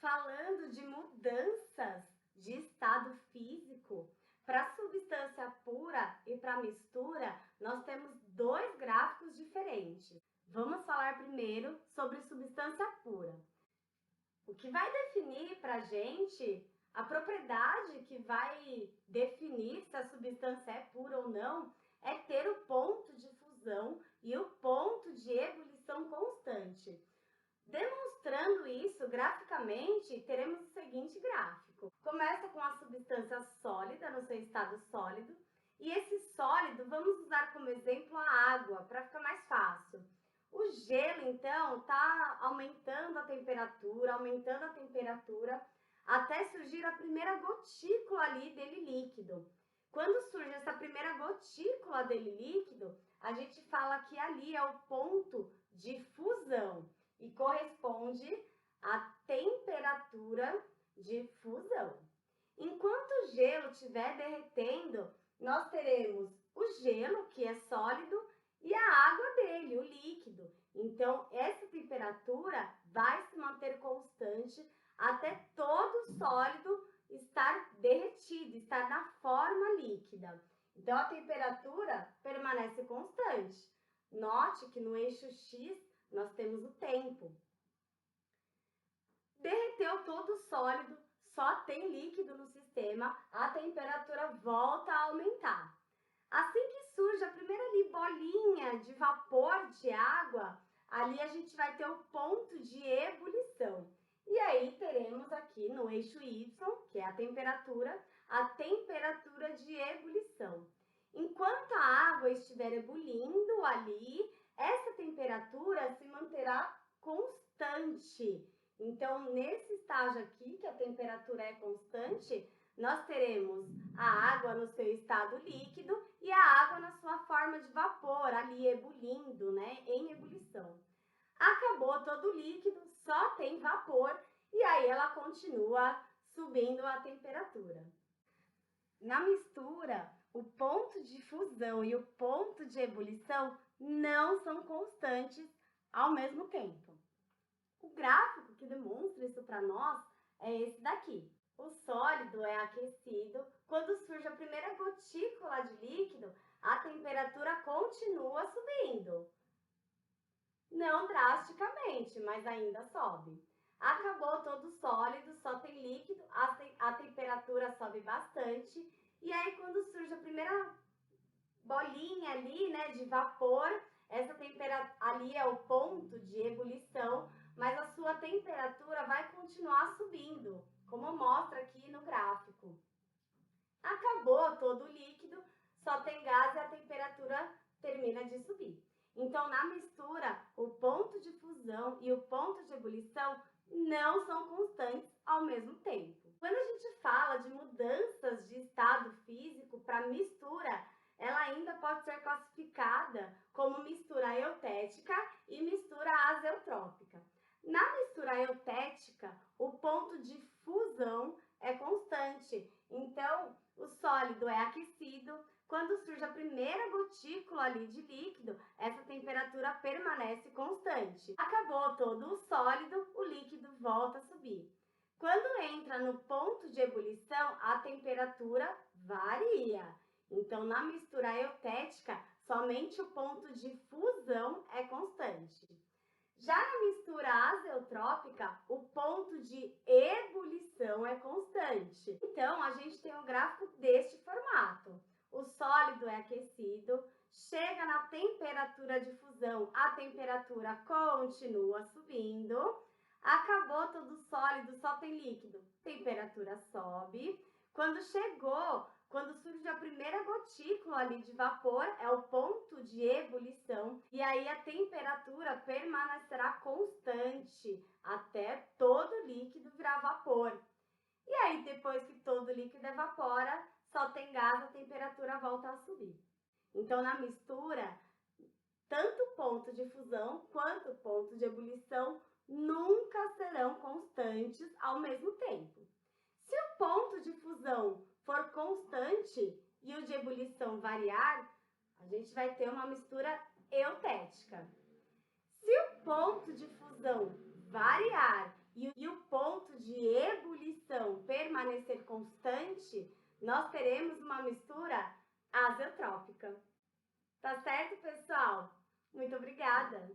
Falando de mudanças de estado físico, para substância pura e para mistura, nós temos dois gráficos diferentes. Vamos falar primeiro sobre substância pura. O que vai definir para a gente, a propriedade que vai definir se a substância é pura ou não, é ter o ponto de fusão e o ponto de ebulição constante. Demonstrando isso graficamente, teremos o seguinte gráfico. Começa com a substância sólida, no seu estado sólido, e esse sólido vamos usar como exemplo a água, para ficar mais fácil. O gelo, então, está aumentando a temperatura, até surgir a primeira gotícula ali dele líquido. Quando surge essa primeira gotícula dele líquido, a gente fala que ali é o ponto de fusão e corresponde à temperatura de fusão. Enquanto o gelo estiver derretendo, nós teremos o gelo, que é sólido, e a água dele, o líquido. Então, essa temperatura vai se manter constante até todo o sólido estar derretido, estar na forma líquida. Então, a temperatura permanece constante. Note que no eixo X nós temos o tempo. Derreteu todo o sólido, só tem líquido no sistema, a temperatura volta a aumentar. Assim que surge a primeira ali, bolinha de vapor de água, ali a gente vai ter o ponto de ebulição. E aí teremos aqui no eixo Y, que é a temperatura de ebulição. Enquanto a água estiver ebulindo ali, essa temperatura se manterá constante. Então, nesse estágio aqui, que a temperatura é constante, nós teremos a água no seu estado líquido e a água na sua forma de vapor, ali ebulindo, né, em ebulição. Acabou todo o líquido, só tem vapor e aí ela continua subindo a temperatura. Na mistura, o ponto de fusão e o ponto de ebulição não são constantes ao mesmo tempo. O gráfico que demonstra isso para nós é esse daqui. O sólido é aquecido. Quando surge a primeira gotícula de líquido, a temperatura continua subindo. Não drasticamente, mas ainda sobe. Acabou todo sólido, só tem líquido, a temperatura sobe bastante. E aí, quando surge a primeira bolinha ali, né, de vapor, essa temperatura ali é o ponto de ebulição, mas a sua temperatura vai continuar subindo, como mostra aqui no gráfico. Acabou todo o líquido, só tem gás e a temperatura termina de subir. Então, na mistura, o ponto de fusão e o ponto de ebulição não são constantes ao mesmo tempo. Quando a gente fala de mudanças de estado físico para mistura, ela ainda pode ser classificada como mistura eutética e mistura azeotrópica. Na mistura eutética, o ponto de fusão é constante, então o sólido é aquecido. Quando surge a primeira gotícula ali de líquido, essa temperatura permanece constante. Acabou todo o sólido, o líquido volta a subir. Quando entra no ponto de ebulição, a temperatura varia. Então, na mistura eutética, somente o ponto de fusão é constante. Já na mistura azeotrópica, o ponto de ebulição é constante. Então, a gente tem um gráfico deste formato. O sólido é aquecido, chega na temperatura de fusão, a temperatura continua subindo. Acabou todo sólido, só tem líquido, temperatura sobe. Quando surge a primeira gotícula ali de vapor, é o ponto de ebulição, e aí a temperatura permanecerá constante até todo o líquido virar vapor. E aí, depois que todo o líquido evapora, só tem gás, a temperatura volta a subir. Então, na mistura, tanto o ponto de fusão quanto o ponto de ebulição nunca serão constantes ao mesmo tempo. Se o ponto de fusão for constante e o de ebulição variar, a gente vai ter uma mistura eutética. Se o ponto de fusão variar e o ponto de permanecer constante, nós teremos uma mistura azeotrópica. Tá certo, pessoal? Muito obrigada!